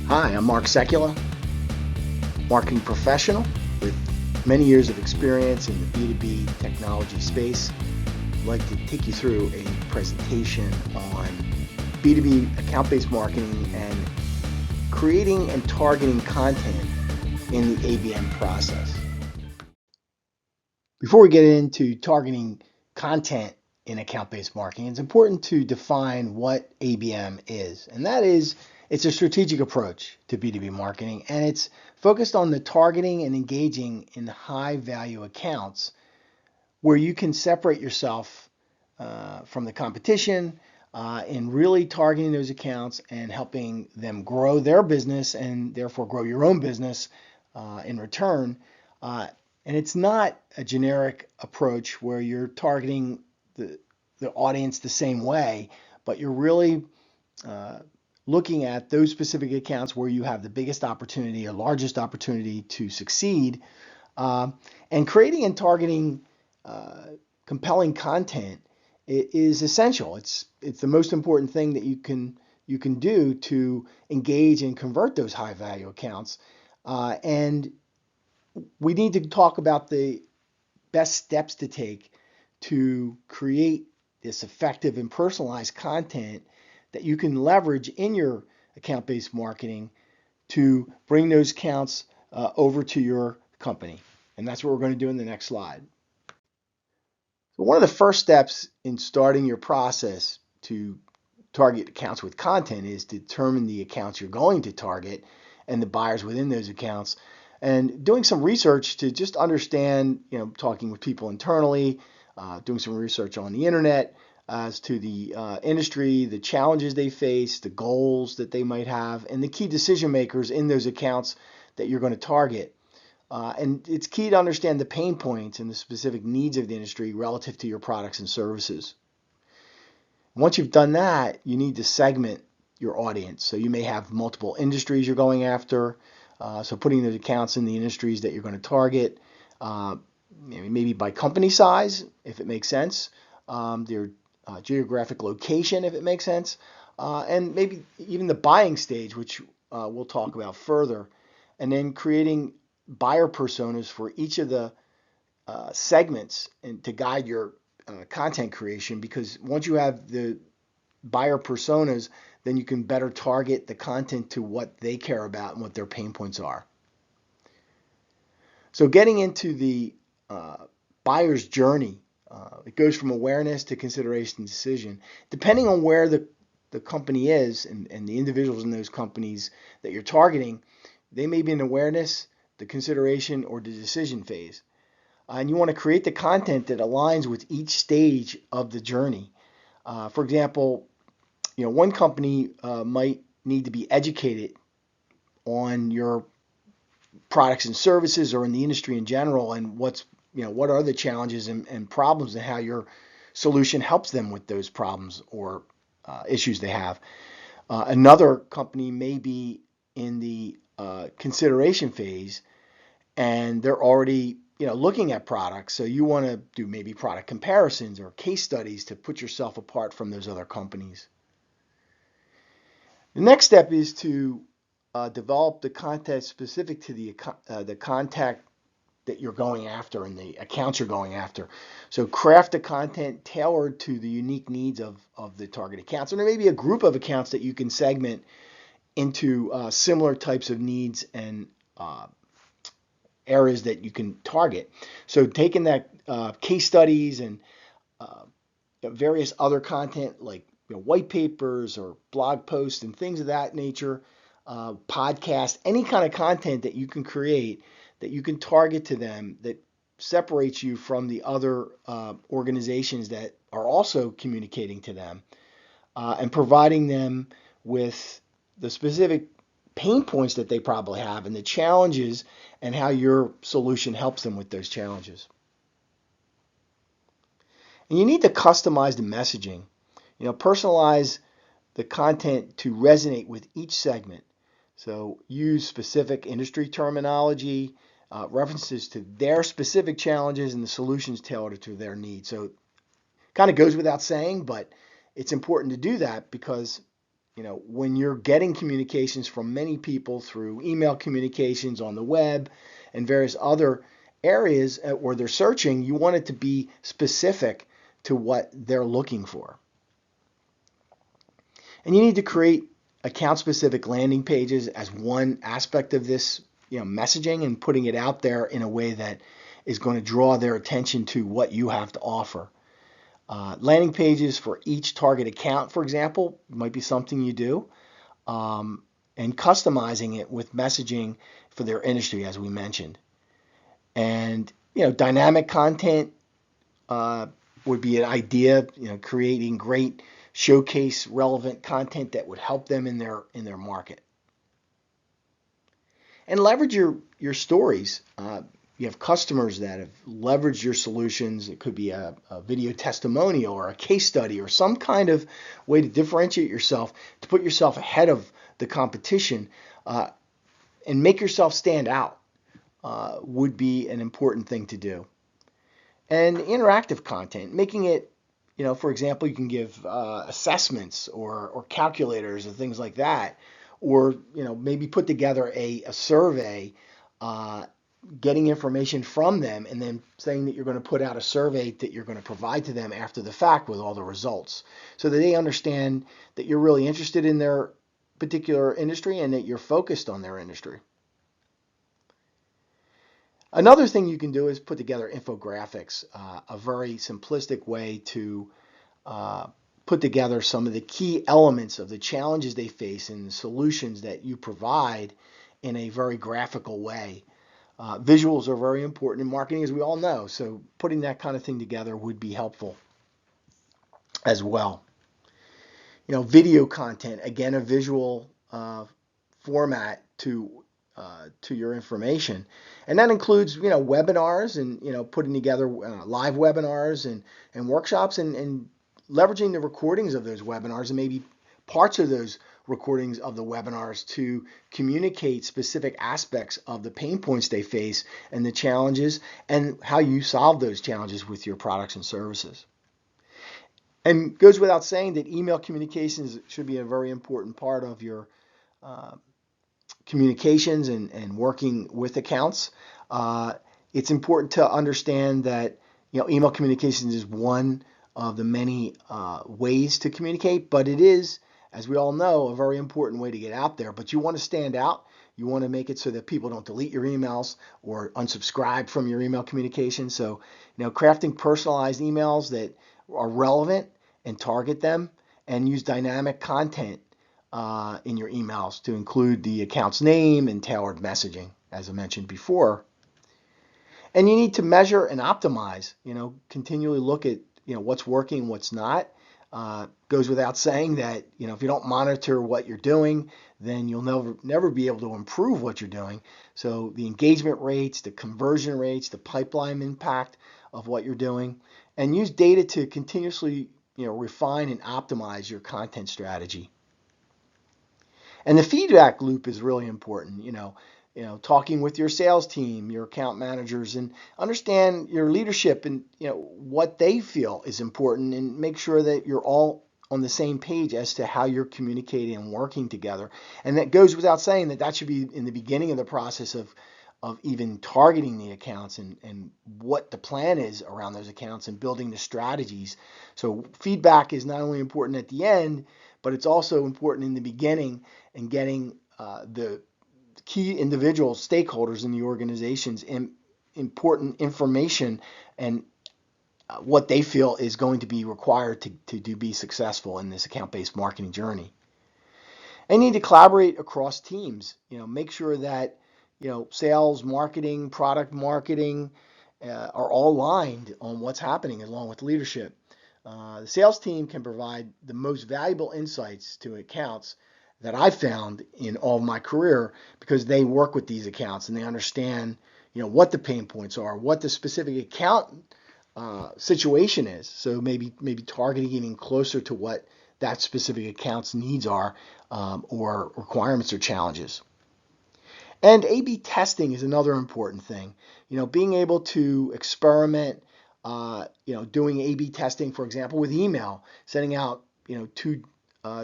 Hi, I'm Mark Sekula, marketing professional with many years of experience in the B2B technology space. I'd like to take you through a presentation on B2B account-based marketing and creating and targeting content in the ABM process. Before we get into targeting content in account-based marketing, it's important to define what ABM is. And that is, it's a strategic approach to B2B marketing, and it's focused on the targeting and engaging in high-value accounts where you can separate yourself from the competition in really targeting those accounts and helping them grow their business and therefore grow your own business in return. And it's not a generic approach where you're targeting the audience the same way, but you're really looking at those specific accounts where you have the biggest opportunity or largest opportunity to succeed, and creating and targeting compelling content is essential. It's the most important thing that you can do to engage and convert those high value accounts. And we need to talk about the best steps to take to create this effective and personalized content that you can leverage in your account-based marketing to bring those accounts over to your company. And that's what we're going to do in the next slide. So one of the first steps in starting your process to target accounts with content is to determine the accounts you're going to target and the buyers within those accounts, and doing some research to just understand, talking with people internally, doing some research on the internet as to the industry, the challenges they face, the goals that they might have, and the key decision makers in those accounts that you're going to target. And it's key to understand the pain points and the specific needs of the industry relative to your products and services. Once you've done that, you need to segment your audience. So you may have multiple industries you're going after. So putting those accounts in the industries that you're going to target, maybe by company size, if it makes sense, their geographic location, if it makes sense, and maybe even the buying stage, which we'll talk about further, and then creating buyer personas for each of the segments and to guide your content creation, because once you have the buyer personas, then you can better target the content to what they care about and what their pain points are. So getting into the buyer's journey, it goes from awareness to consideration and decision. Depending on where the company is and the individuals in those companies that you're targeting, they may be in awareness, the consideration, or the decision phase. And you want to create the content that aligns with each stage of the journey. For example, one company might need to be educated on your products and services or in the industry in general, and what are the challenges and problems, and how your solution helps them with those problems or issues they have. Another company may be in the consideration phase, and they're already looking at products, so you want to do maybe product comparisons or case studies to put yourself apart from those other companies. The next step is to develop the content specific to the contact that you're going after and the accounts you're going after. So craft the content tailored to the unique needs of the target accounts. And there may be a group of accounts that you can segment into similar types of needs and areas that you can target. So taking that case studies and various other content like white papers or blog posts and things of that nature, podcast, any kind of content that you can create that you can target to them that separates you from the other organizations that are also communicating to them, and providing them with the specific pain points that they probably have and the challenges and how your solution helps them with those challenges. And you need to customize the messaging. Personalize the content to resonate with each segment. So use specific industry terminology, references to their specific challenges, and the solutions tailored to their needs. So it kind of goes without saying, but it's important to do that because when you're getting communications from many people through email communications on the web and various other areas where they're searching, you want it to be specific to what they're looking for. And you need to create account-specific landing pages as one aspect of this, messaging and putting it out there in a way that is going to draw their attention to what you have to offer. Landing pages for each target account, for example, might be something you do, and customizing it with messaging for their industry, as we mentioned. And dynamic content would be an idea. Creating great showcase relevant content that would help them in their market. And leverage your stories. You have customers that have leveraged your solutions. It could be a video testimonial or a case study or some kind of way to differentiate yourself, to put yourself ahead of the competition, and make yourself stand out would be an important thing to do. And interactive content, making it, for example, you can give assessments or calculators and things like that, or maybe put together a survey, getting information from them, and then saying that you're going to put out a survey that you're going to provide to them after the fact with all the results, so that they understand that you're really interested in their particular industry and that you're focused on their industry. Another thing you can do is put together infographics, a very simplistic way to put together some of the key elements of the challenges they face and the solutions that you provide in a very graphical way. Visuals are very important in marketing, as we all know, so putting that kind of thing together would be helpful as well. Video content, again, a visual format to your information, and that includes webinars and putting together live webinars and workshops and leveraging the recordings of those webinars and maybe parts of those recordings of the webinars to communicate specific aspects of the pain points they face and the challenges and how you solve those challenges with your products and services. And goes without saying that email communications should be a very important part of your communications and working with accounts. It's important to understand that email communications is one of the many ways to communicate, but it is, as we all know, a very important way to get out there. But you want to stand out. You want to make it so that people don't delete your emails or unsubscribe from your email communication. So, crafting personalized emails that are relevant and target them, and use dynamic content in your emails to include the account's name and tailored messaging, as I mentioned before. And you need to measure and optimize, continually look at, what's working, what's not. Goes without saying that, if you don't monitor what you're doing, then you'll never be able to improve what you're doing. So the engagement rates, the conversion rates, the pipeline impact of what you're doing, and use data to continuously, refine and optimize your content strategy. And the feedback loop is really important. Talking with your sales team, your account managers, and understand your leadership and what they feel is important, and make sure that you're all on the same page as to how you're communicating and working together. And that goes without saying that should be in the beginning of the process of even targeting the accounts and what the plan is around those accounts and building the strategies. So feedback is not only important at the end, but it's also important in the beginning and getting the key individual stakeholders in the organizations important information and what they feel is going to be required to be successful in this account-based marketing journey. And you need to collaborate across teams. Make sure that sales, marketing, product marketing are all aligned on what's happening along with leadership. The sales team can provide the most valuable insights to accounts that I've found in all of my career, because they work with these accounts and they understand what the pain points are, what the specific account situation is. So maybe targeting even closer to what that specific account's needs are, or requirements or challenges. And A/B testing is another important thing. Being able to experiment, doing A/B testing, for example, with email, sending out, two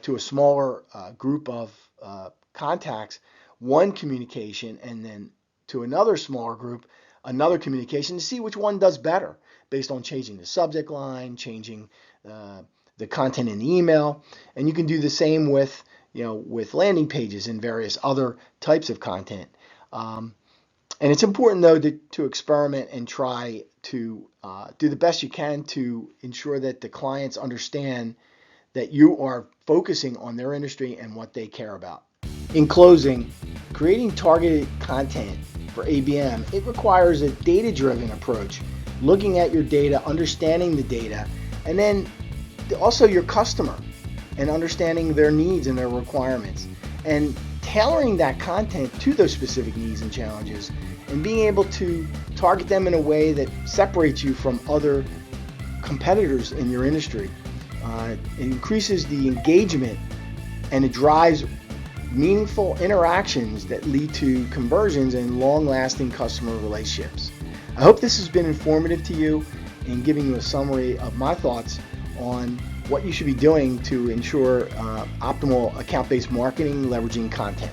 to a smaller group of contacts one communication, and then to another smaller group another communication, to see which one does better based on changing the subject line, changing the content in the email. And you can do the same with with landing pages and various other types of content. And it's important, though, to experiment and try to do the best you can to ensure that the clients understand that you are focusing on their industry and what they care about. In closing, creating targeted content for ABM, it requires a data-driven approach, looking at your data, understanding the data, and then also your customer and understanding their needs and their requirements, and tailoring that content to those specific needs and challenges, and being able to target them in a way that separates you from other competitors in your industry. It increases the engagement, and it drives meaningful interactions that lead to conversions and long-lasting customer relationships. I hope this has been informative to you in giving you a summary of my thoughts on what you should be doing to ensure optimal account-based marketing leveraging content.